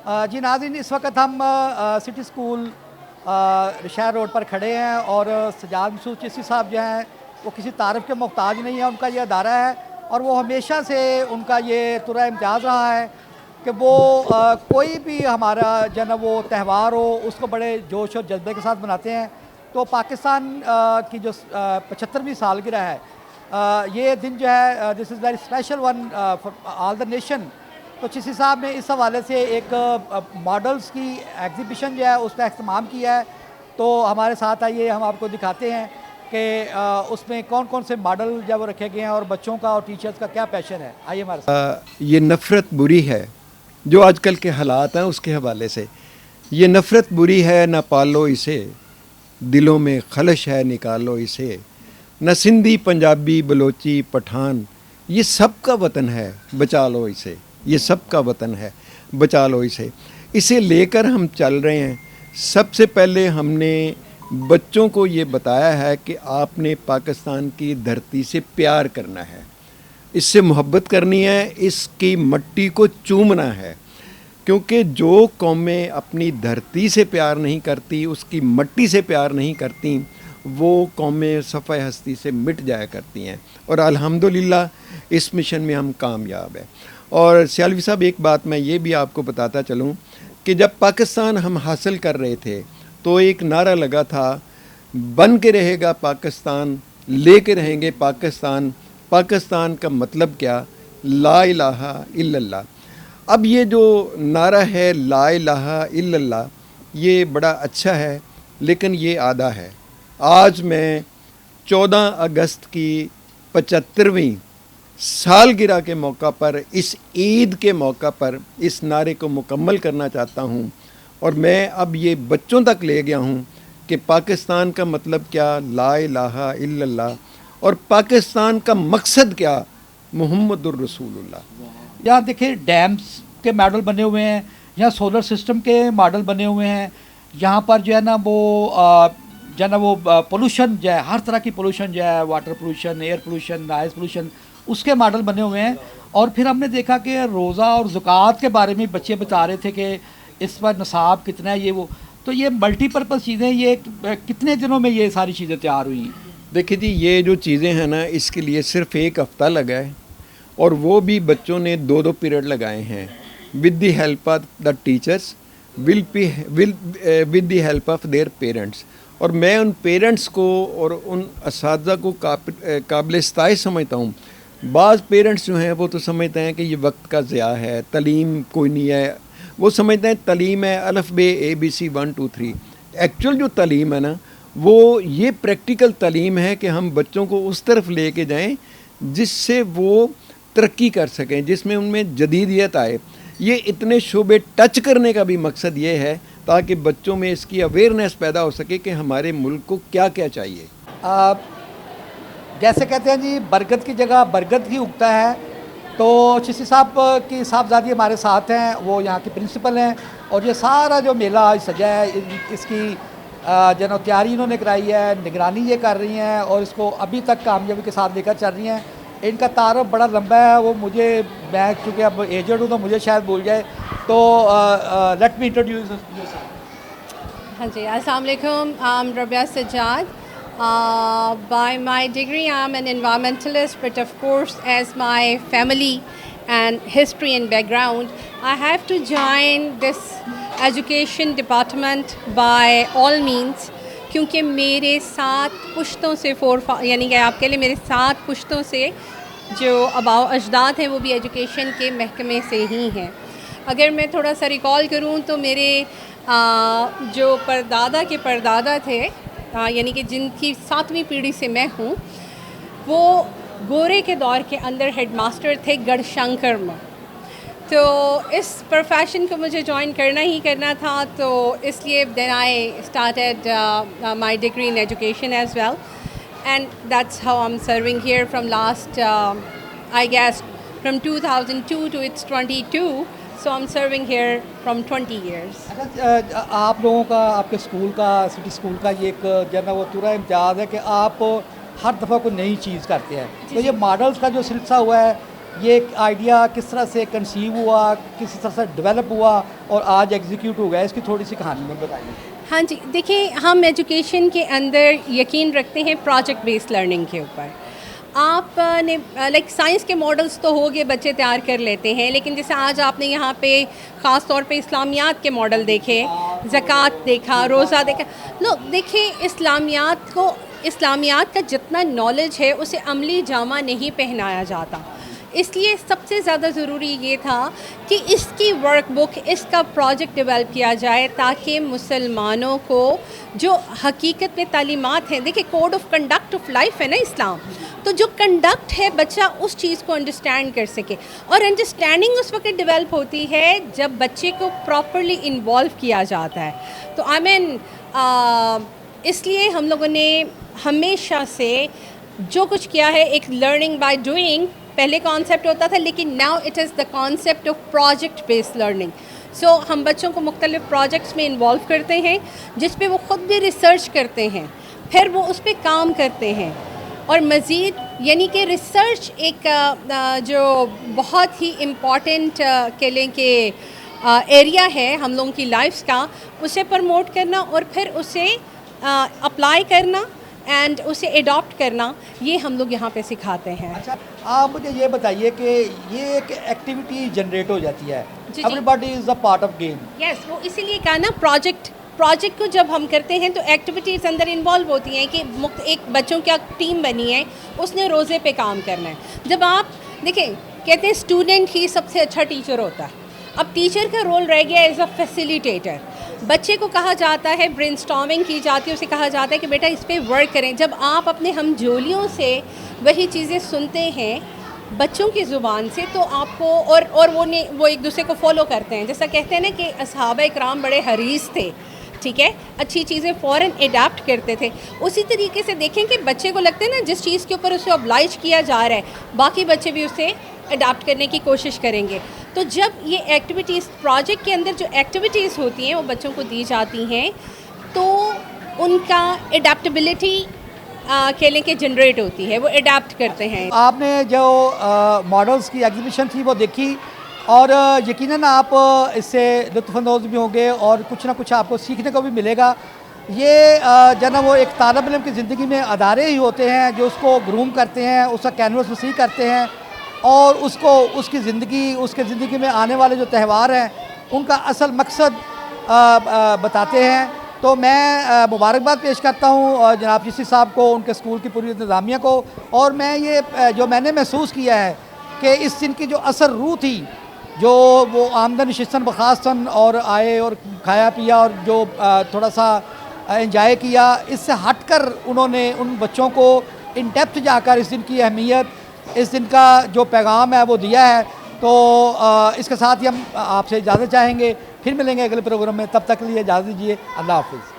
जी नाज़रीन, इस वक्त हम सिटी स्कूल रिशायर रोड पर खड़े हैं और सजाद मसूद चिश्ती साहब जो हैं वो किसी तारीफ़ के मोहताज नहीं है। उनका ये अदारा है और वो हमेशा से उनका ये तुरा इम्तियाज़ रहा है कि वो कोई भी हमारा जो है ना वो त्यौहार हो उसको बड़े जोश और जज्बे के साथ मनाते हैं। तो पाकिस्तान की जो 75वीं सालगिरह है, ये दिन जो है this is very special one for all the nation. तो चिश्ती साहब ने इस हवाले से एक मॉडल्स की एग्ज़िबिशन जो है उसका अहतमाम किया है। तो हमारे साथ आइए, हम आपको दिखाते हैं कि उसमें कौन कौन से मॉडल जो है वो रखे गए हैं और बच्चों का और टीचर्स का क्या पैशन है। आइए हमारे साथ। ये नफ़रत बुरी है जो आजकल के हालात हैं उसके हवाले से। ये नफ़रत बुरी है ना पालो इसे, दिलों में खलश है निकालो इसे। न सिंधी पंजाबी बलोची पठान, ये सब का वतन है बचा लो इसे। ये सब का वतन है बचा लो इसे। इसे लेकर हम चल रहे हैं। सबसे पहले हमने बच्चों को ये बताया है कि आपने पाकिस्तान की धरती से प्यार करना है, इससे मोहब्बत करनी है, इसकी मट्टी को चूमना है। क्योंकि जो कौमें अपनी धरती से प्यार नहीं करती, उसकी मट्टी से प्यार नहीं करती, वो कौमें सफ़े हस्ती से मिट जाया करती हैं। और अल्हम्दुलिल्लाह इस मिशन में हम कामयाब हैं। और सियालवी साहब, एक बात मैं ये भी आपको बताता चलूँ कि जब पाकिस्तान हम हासिल कर रहे थे तो एक नारा लगा था, बन के रहेगा पाकिस्तान, लेके रहेंगे पाकिस्तान। पाकिस्तान का मतलब क्या? ला इलाहा इल्लल्लाह। अब ये जो नारा है ला इलाहा इल्लल्लाह, ये बड़ा अच्छा है, लेकिन ये आधा है। आज मैं 14 अगस्त की 75वीं सालगिरह के मौका पर, इस ईद के मौका पर इस नारे को मुकम्मल करना चाहता हूँ। और मैं अब ये बच्चों तक ले गया हूँ कि पाकिस्तान का मतलब क्या, ला इलाहा इल्लल्लाह, और पाकिस्तान का मकसद क्या, मुहम्मदुर रसूलुल्लाह। यहाँ देखिए डैम्स के मॉडल बने हुए हैं, यहाँ सोलर सिस्टम के मॉडल बने हुए हैं, यहाँ पर जो है ना वो जो है ना वो पोल्यूशन जो है, हर तरह की पोल्यूशन जो है, water pollution, air pollution, noise pollution, उसके मॉडल बने हुए हैं। और फिर हमने देखा कि रोज़ा और ज़कात के बारे में बच्चे बता रहे थे कि इस पर नसाब कितना है, ये वो। तो ये मल्टीपर्पज़ चीज़ें, ये कितने दिनों में ये सारी चीज़ें तैयार हुई हैं? देखिए जी, ये जो चीज़ें हैं ना, इसके लिए सिर्फ़ एक हफ़्ता लगा है और वो भी बच्चों ने 2-2 पीरियड लगाए हैं with the help of the teachers, with the help of their parents. और मैं उन पेरेंट्स को और उन असातिज़ा को काबिल इस्ताइश समझता हूँ। बाज़ पेरेंट्स जो हैं वो तो समझते हैं कि ये वक्त का ज़िया है, तालीम कोई नहीं है। वो समझते हैं तालीम है अल्फ़ बे ABC 1 2 3। एक्चुअल जो तालीम है ना, वो ये प्रैक्टिकल तालीम है कि हम बच्चों को उस तरफ लेके जाएं जिससे वो तरक्की कर सकें, जिसमें उनमें जदीदियत आए। ये इतने शोबे टच करने का भी मकसद ये है ताकि बच्चों में इसकी अवेयरनेस पैदा हो सके कि हमारे मुल्क को क्या क्या चाहिए। जैसे कहते हैं जी, बरगद की जगह बरगद ही उगता है। तो चिश्ती साहब की साहबजादी हमारे साथ हैं, वो यहाँ के प्रिंसिपल हैं। और ये सारा जो मेला सजा है, इसकी जो तैयारी इन्होंने कराई है, निगरानी ये कर रही हैं और इसको अभी तक कामयाबी के साथ लेकर चल रही हैं। इनका तारुफ बड़ा लंबा है, वो मुझे, मैं चूँकि अब एजड हूँ तो मुझे शायद भूल जाए। तो लेट मी इंट्रोड्यूस। हाँ जी, अस्सलाम वालेकुम। I am Rabia Sajjad. By my degree, I'm an environmentalist, but of course, as my family and history and background, I have to join this education department by all means. क्योंकि मेरे 7 पुश्तों से यानी कि आपके लिए मेरे 7 पुश्तों से जो अबाव अजदाद हैं वो भी एजुकेशन के महकमे से ही हैं। अगर मैं थोड़ा सा रिकॉल करूँ तो मेरे जो परदादा के परदादा थे, यानी कि जिनकी 7वीं पीढ़ी से मैं हूँ, वो गोरे के दौर के अंदर हेडमास्टर थे गढ़शंकर में। तो इस प्रोफेशन को मुझे ज्वाइन करना ही करना था, तो इसलिए then I started my degree in education as well, and that's how I am serving here from last I guess from 2002 to it's 22. So I'm serving here from 20 years. अच्छा, आप लोगों का, आपके स्कूल का, सिटी स्कूल का ये एक जो है वो पूरा इम्तियाज़ है कि आप हर दफ़ा कोई नई चीज़ करते हैं। तो ये मॉडल्स का जो सिलसिला हुआ है, ये एक आइडिया किस तरह से कंसीव हुआ, किस तरह से डेवलप हुआ और आज एग्जीक्यूट हो गया, इसकी थोड़ी सी कहानी में बताइए। हाँ जी, देखिए हम एजुकेशन के अंदर यकीन रखते हैं प्रोजेक्ट बेस्ड लर्निंग के ऊपर। आपने लाइक साइंस के मॉडल्स तो हो गए, बच्चे तैयार कर लेते हैं, लेकिन जैसे आज आपने यहाँ पे ख़ास तौर पे इस्लामियात के मॉडल देखे, ज़कात देखा, रोज़ा देखा। लो देखिए, इस्लामियात का जितना नॉलेज है उसे अमली जामा नहीं पहनाया जाता। इसलिए सबसे ज़्यादा ज़रूरी ये था कि इसकी वर्कबुक, इसका प्रोजेक्ट डेवलप किया जाए ताकि मुसलमानों को जो हकीकत में तालीमात हैं, देखिए code of conduct of life है ना इस्लाम, तो जो कंडक्ट है बच्चा उस चीज़ को अंडरस्टैंड कर सके। और अंडरस्टैंडिंग उस वक्त डेवलप होती है जब बच्चे को प्रॉपरली इन्वॉल्व किया जाता है। तो आई मीन इसलिए हम लोगों ने हमेशा से जो कुछ किया है, एक लर्निंग बाय डूइंग पहले कॉन्सेप्ट होता था, लेकिन now it is the concept of project based learning. So हम बच्चों को मुख्तलिफ प्रोजेक्ट्स में इन्वॉल्व करते हैं जिस पे वो ख़ुद भी रिसर्च करते हैं, फिर वो उस पर काम करते हैं। और मज़ीद यानी कि रिसर्च एक जो बहुत ही इम्पॉर्टेंट कह लें कि एरिया है हम लोगों की लाइफ्स का, उसे प्रमोट करना और फिर उसे अप्लाई करना एंड उसे एडॉप्ट करना, ये हम लोग यहाँ पे सिखाते हैं। अच्छा, आप मुझे ये बताइए कि ये एक एक्टिविटी जनरेट हो जाती है, जी। Everybody is a part of game. Yes, वो इसीलिए कहा ना प्रोजेक्ट को जब हम करते हैं तो एक्टिविटीज़ अंदर इन्वॉल्व होती हैं कि एक बच्चों की टीम बनी है, उसने रोज़े पे काम करना है। जब आप देखें, कहते हैं स्टूडेंट ही सबसे अच्छा टीचर होता है। अब टीचर का रोल रह गया एज अ फैसिलिटेटर। बच्चे को कहा जाता है, ब्रेनस्टॉर्मिंग की जाती है, उसे कहा जाता है कि बेटा इस पर वर्क करें। जब आप अपने हमजोलियों से वही चीज़ें सुनते हैं बच्चों की ज़ुबान से, तो आपको और वो एक दूसरे को फॉलो करते हैं। जैसा कहते हैं ना कि असहाबा इकराम बड़े हरीस थे, ठीक है, अच्छी चीज़ें फ़ौरन एडाप्ट करते थे। उसी तरीके से देखें कि बच्चे को लगता है ना जिस चीज़ के ऊपर उसे ऑब्लाइज किया जा रहा है, बाकी बच्चे भी उसे अडाप्ट करने की कोशिश करेंगे। तो जब ये एक्टिविटीज़ प्रोजेक्ट के अंदर जो एक्टिविटीज़ होती हैं वो बच्चों को दी जाती हैं, तो उनका एडाप्टेबिलिटी कह लें कि जनरेट होती है, वो अडाप्ट करते हैं। आपने जो मॉडल्स की एग्जीबिशन थी वो देखी और यकीनन आप इससे लुत्फ़अंदोज़ भी होंगे और कुछ ना कुछ आपको सीखने को भी मिलेगा। ये जो ना वो एक तालिब इल्म की ज़िंदगी में अदारे ही होते हैं जो उसको ग्रूम करते हैं, उसका कैनवस वसी करते हैं और उसको उसकी ज़िंदगी में आने वाले जो त्यौहार हैं उनका असल मकसद बताते हैं। तो मैं मुबारकबाद पेश करता हूँ जनाब चिश्ती साहब को, उनके स्कूल की पूरी इंतज़ामिया को। और मैं ये जो मैंने महसूस किया है कि इस दिन की जो असल रूह थी, जो वो आमदन नशिस्तन बखास्तन और आए और खाया पिया और जो थोड़ा सा एंजॉय किया, इससे हटकर उन्होंने उन बच्चों को इन डेप्थ जाकर इस दिन की अहमियत, इस दिन का जो पैगाम है वो दिया है। तो इसके साथ ही हम आपसे इजाज़त चाहेंगे, फिर मिलेंगे अगले प्रोग्राम में। तब तक के लिए इजाज़त दीजिए, अल्लाह हाफ़िज़।